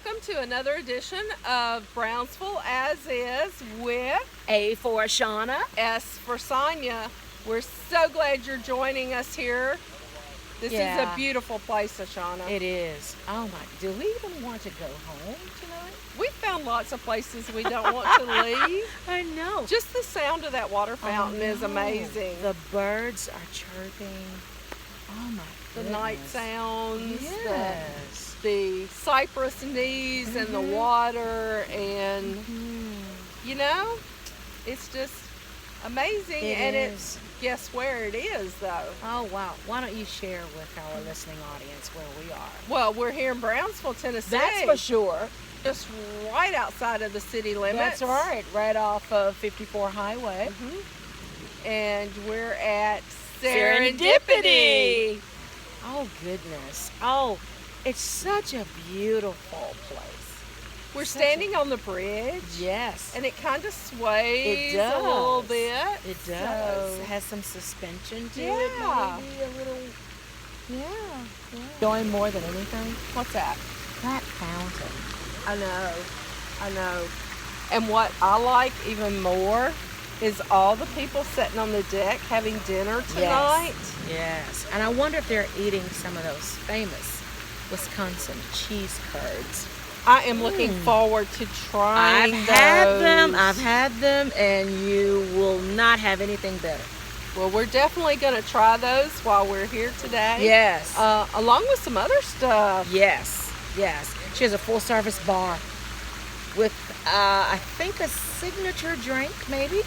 welcome to another edition of Brownsville As Is with A for Achana. S for Sonia. We're so glad you're joining us here. This is a beautiful place, Achana. It is. Oh my, do we even want to go home tonight? We found lots of places we don't want to leave. I know. Just the sound of that water fountain is amazing. The birds are chirping. Oh my The goodness. night sounds, Yes. the cypress knees and the water, and you know, it's just amazing. It is. Guess where it is, though? Oh wow. Why don't you share with our listening audience where we are? Well, we're here in Brownsville, Tennessee. That's for sure. Just right outside of the city limits. That's right. Right off of 54 Highway. And we're at Serendipity. Oh goodness. Oh, it's such a beautiful place. We're standing on the bridge. Yes. And it kind of sways It does. a little bit. It does. So- It has some suspension to Yeah. it, maybe a little. Yeah. Going more than anything, What's that? that fountain. I know. And what I like even more is all the people sitting on the deck having dinner tonight. Yes. And I wonder if they're eating some of those famous Wisconsin cheese curds. I am looking forward to trying I've had those. them, and you will not have anything better. Well, we're definitely going to try those while we're here today. Yes. Along with some other stuff. Yes. She has a full service bar with, I think, a signature drink, maybe.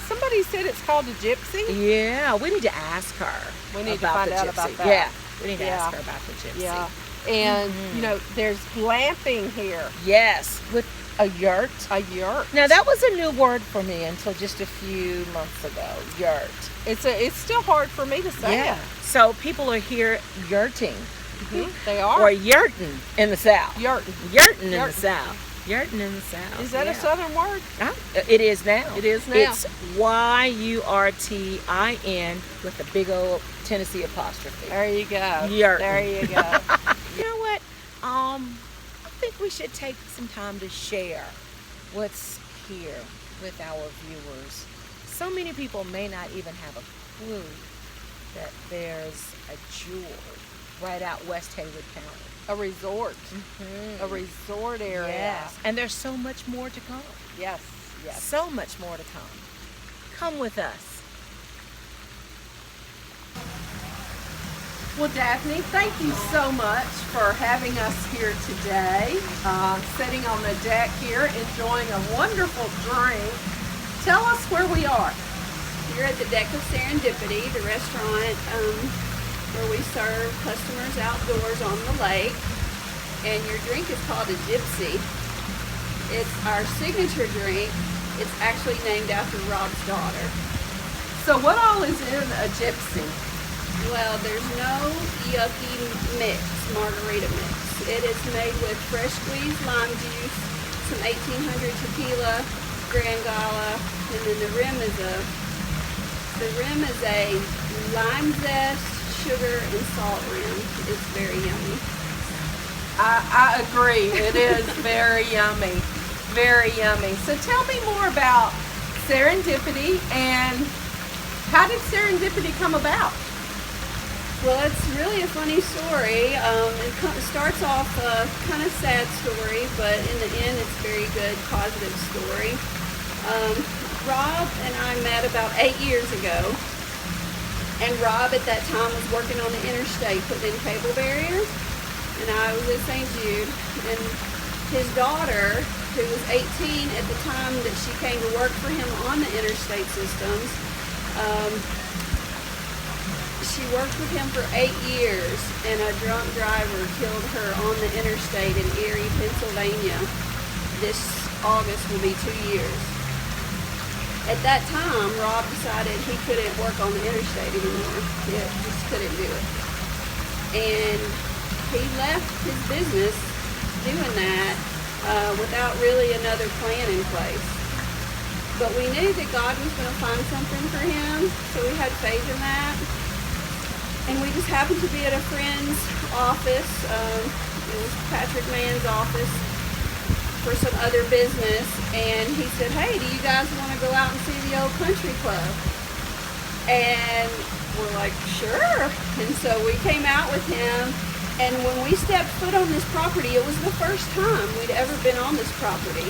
Somebody said it's called a gypsy. Yeah, we need to ask her. We need to about find the out gypsy. about that. Yeah, we need to Yeah. ask her about the gypsy. Yeah. And, you know, there's glamping here. Yes, with a yurt. A yurt. Now, that was a new word for me until just a few months ago, yurt. It's still hard for me to say. So people are here yurting. They are. Or yurting in the South. Yurting. Yurting in the Yurting. South. Yurting in the South. Is that a Southern word? It is now. It is now. It's YURTIN with a big old Tennessee apostrophe. There you go. Yurting. There you go. You know what? I think we should take some time to share what's here with our viewers. So many people may not even have a clue that there's a jewel right out West Haywood County. A resort. A resort area. Yes. And there's so much more to come. Yes. So much more to come. Come with us. Well, Daphne, thank you so much for having us here today. Sitting on the deck here, enjoying a wonderful drink. Tell us where we are. You're at the deck of Serendipity, the restaurant where we serve customers outdoors on the lake. And your drink is called a gypsy. It's our signature drink. It's actually named after Rob's daughter. So what all is in a gypsy? Well, there's no yucky mix, margarita mix. It is made with fresh squeezed lime juice, some 1800 tequila, Grand Gala, and then the rim is a lime zest, sugar, and salt rim. It's very yummy. I agree. It is very yummy. Very yummy. So tell me more about Serendipity, and how did Serendipity come about? Well, it's really a funny story. It starts off a kind of sad story, but in the end, it's a very good, positive story. Rob and I met about 8 years ago, and Rob at that time was working on the interstate putting in cable barriers, and I was at St. Jude, and his daughter, who was 18 at the time that she came to work for him on the interstate systems, she worked with him for 8 years, and a drunk driver killed her on the interstate in Erie, Pennsylvania. This August will be 2 years. At that time, Rob decided he couldn't work on the interstate anymore. He just couldn't do it. And he left his business doing that without really another plan in place. But we knew that God was going to find something for him, so we had faith in that. And we just happened to be at a friend's office. It was Patrick Mann's office. for some other business, and he said, hey, do you guys want to go out and see the old country club? And we're like, sure. And so we came out with him, and when we stepped foot on this property, it was the first time we'd ever been on this property.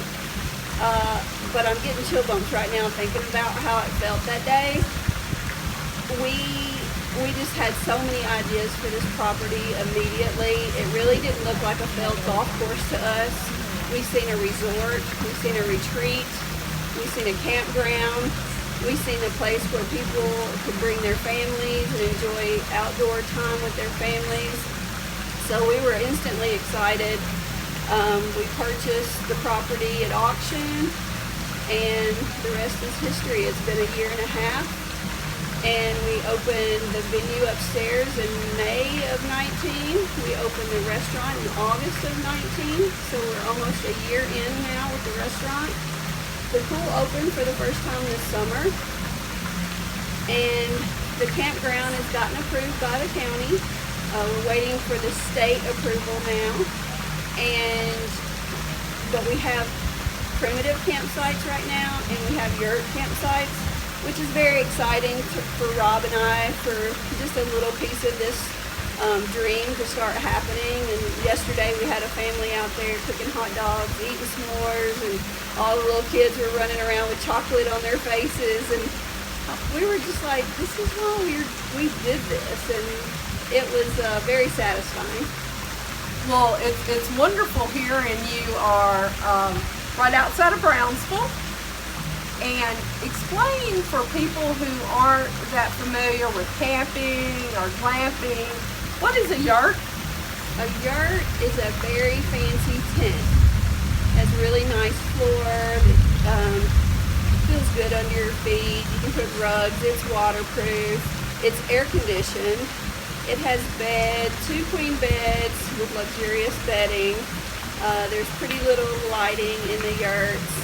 But I'm getting chill bumps right now thinking about how it felt that day. We just had so many ideas for this property immediately. It really didn't look like a failed golf course to us. We've seen a resort, we've seen a retreat, we've seen a campground, we've seen a place where people could bring their families and enjoy outdoor time with their families. So we were instantly excited. We purchased the property at auction, and the rest is history. It's been a year and a half, and we opened the venue upstairs in May of 19. We opened the restaurant in August of 19, so we're almost a year in now with the restaurant. The pool opened for the first time this summer, and the campground has gotten approved by the county. We're waiting for the state approval now, but we have primitive campsites right now, and we have yurt campsites, which is very exciting for Rob and I, for just a little piece of this dream to start happening. And yesterday we had a family out there cooking hot dogs, eating s'mores, and all the little kids were running around with chocolate on their faces, and we were just like, this is why we did this, and it was very satisfying. Well, it's wonderful here, and you are right outside of Brownsville. And explain for people who aren't that familiar with camping or glamping, what is a yurt? A yurt is a very fancy tent. It has a really nice floor that feels good under your feet. You can put rugs. It's waterproof. It's air conditioned. It has beds, 2 queen beds with luxurious bedding. There's pretty little lighting in the yurts.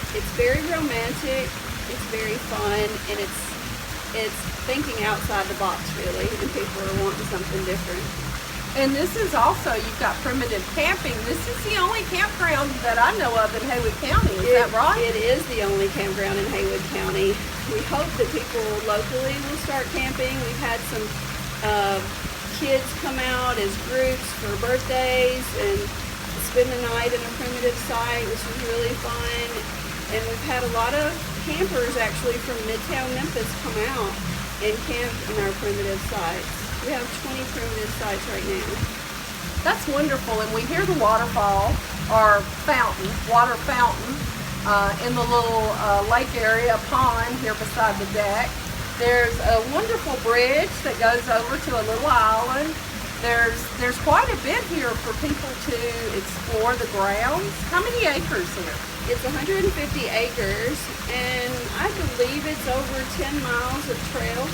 It's very romantic, it's very fun, and it's thinking outside the box, really, and people are wanting something different. And this is also, you've got primitive camping. This is the only campground that I know of in Haywood County, is that right? It is the only campground in Haywood County. We hope that people locally will start camping. We've had some kids come out as groups for birthdays and spend the night in a primitive site, which was really fun. And we've had a lot of campers actually from Midtown Memphis come out and camp in our primitive sites. We have 20 primitive sites right now. That's wonderful, and we hear the waterfall or fountain, water fountain, in the little lake area, a pond here beside the deck. There's a wonderful bridge that goes over to a little island. There's quite a bit here for people to explore the grounds. How many acres here? It's 150 acres, and I believe it's over 10 miles of trail.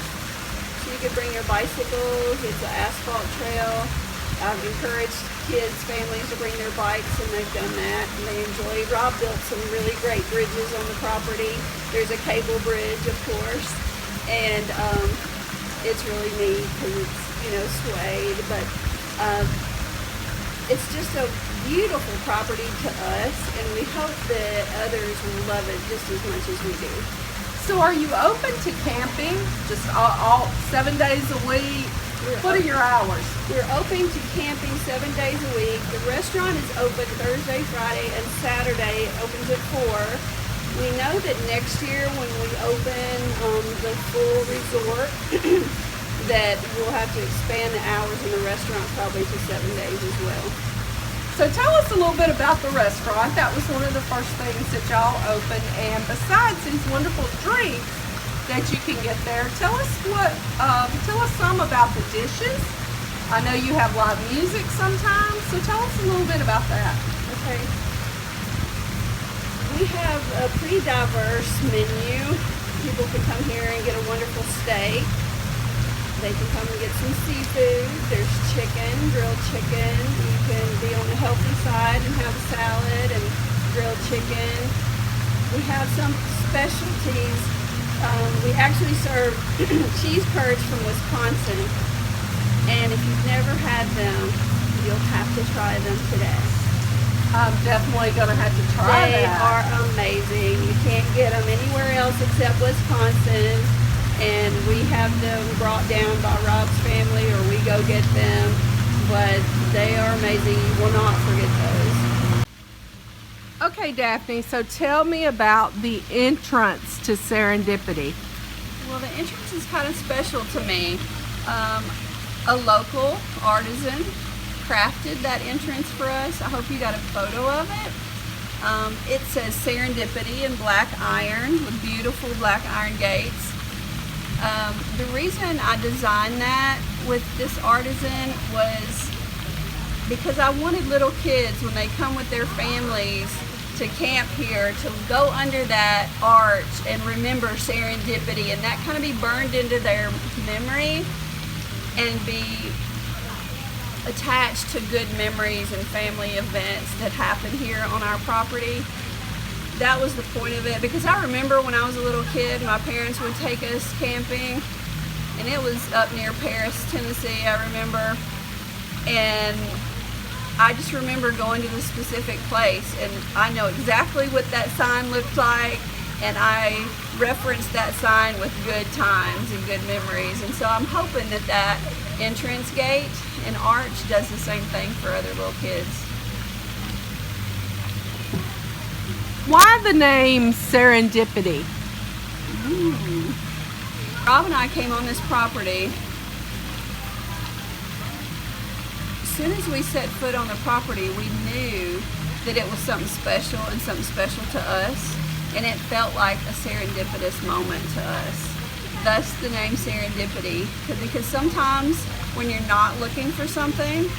So you could bring your bicycles. It's an asphalt trail. I've encouraged kids, families to bring their bikes, and they've done that, and they enjoy. Rob built some really great bridges on the property. There's a cable bridge, of course, and it's really neat because it's, suede, but it's just a beautiful property to us, and we hope that others will love it just as much as we do. So are you open to camping just all 7 days a week? What are your hours? We're open to camping 7 days a week. The restaurant is open Thursday, Friday, and Saturday. It opens at 4. We know that next year when we open the full resort that we'll have to expand the hours in the restaurant probably to 7 days as well. So tell us a little bit about the restaurant. That was one of the first things that y'all opened, and besides these wonderful drinks that you can get there, tell us some about the dishes. I know you have live music sometimes, so tell us a little bit about that. Okay. We have a pretty diverse menu. People can come here and get a wonderful steak. They can come and get some seafood. There's chicken, grilled chicken. You can be on the healthy side and have a salad and grilled chicken. We have some specialties. We actually serve cheese curds from Wisconsin. And if you've never had them, you'll have to try them today. I'm definitely going to have to try They that. are amazing. You can't get them anywhere else except Wisconsin. And we have them brought down by Rob's family, or we go get them. But they are amazing. You will not forget those. Okay, Daphne, so tell me about the entrance to Serendipity. Well, the entrance is kind of special to me. A local artisan crafted that entrance for us. I hope you got a photo of it. It says Serendipity in black iron with beautiful black iron gates. The reason I designed that with this artisan was because I wanted little kids, when they come with their families to camp here, to go under that arch and remember serendipity, and that kind of be burned into their memory and be attached to good memories and family events that happen here on our property. That was the point of it, because I remember when I was a little kid, my parents would take us camping, and it was up near Paris, Tennessee, I remember, and I just remember going to the specific place, and I know exactly what that sign looked like, and I referenced that sign with good times and good memories. And so I'm hoping that that entrance gate and arch does the same thing for other little kids. Why the name Serendipity? Rob and I came on this property. As soon as we set foot on the property, we knew that it was something special and something special to us, and it felt like a serendipitous moment to us. Thus the name Serendipity, because sometimes when you're not looking for something,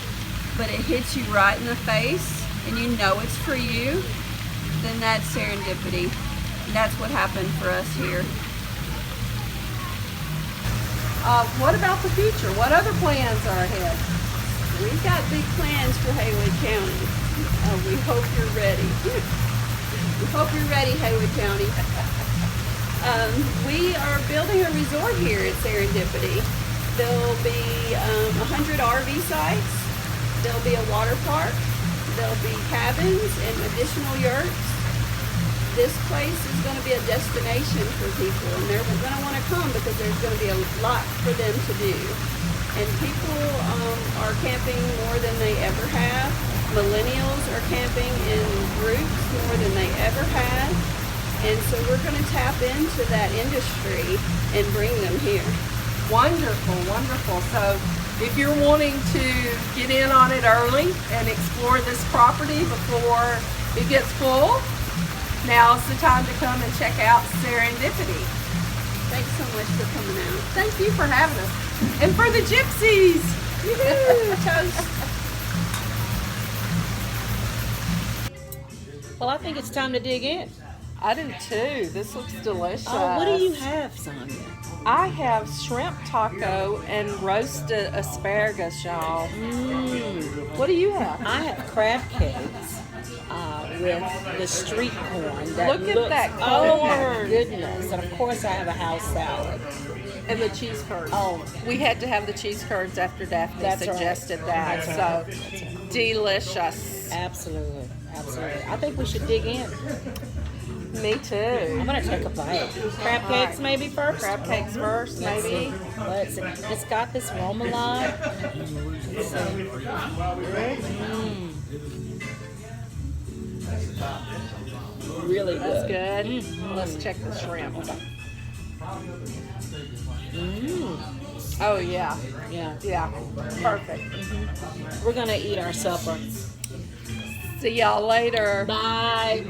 but it hits you right in the face and you know it's for you, then that's serendipity. And that's what happened for us here. What about the future? What other plans are ahead? We've got big plans for Haywood County. We hope you're ready. We hope you're ready, Haywood County. We are building a resort here at Serendipity. There'll be 100 RV sites. There'll be a water park. There'll be cabins and additional yurts. This place is going to be a destination for people, and they're going to want to come because there's going to be a lot for them to do. And people are camping more than they ever have. Millennials are camping in groups more than they ever have. And so we're going to tap into that industry and bring them here. Wonderful, wonderful. So if you're wanting to get in on it early and explore this property before it gets full, now's the time to come and check out Serendipity. Thanks so much for coming out. Thank you for having us. And for the gypsies. Toast. Well, I think it's time to dig in. I do too. This looks delicious. Oh, what do you have, Sonia? I have shrimp taco and roasted asparagus, y'all. What do you have? I have crab cakes with the street corn. Look at that Oh my corn. goodness! And of course, I have a house salad. And the cheese curds. Oh. We had to have the cheese curds after Daphne That's suggested right. that. That's So right. That's right. delicious. Absolutely, absolutely. I think we should dig in. Me too. I'm gonna take a bite. Crab All cakes right. maybe first. Crab cakes first, Let's maybe. see. Let's see. It's got this remoulade. Let's see. Really That's good. good. Let's check the shrimp. Oh yeah. Yeah. Yeah. Perfect. We're gonna eat our supper. See y'all later. Bye.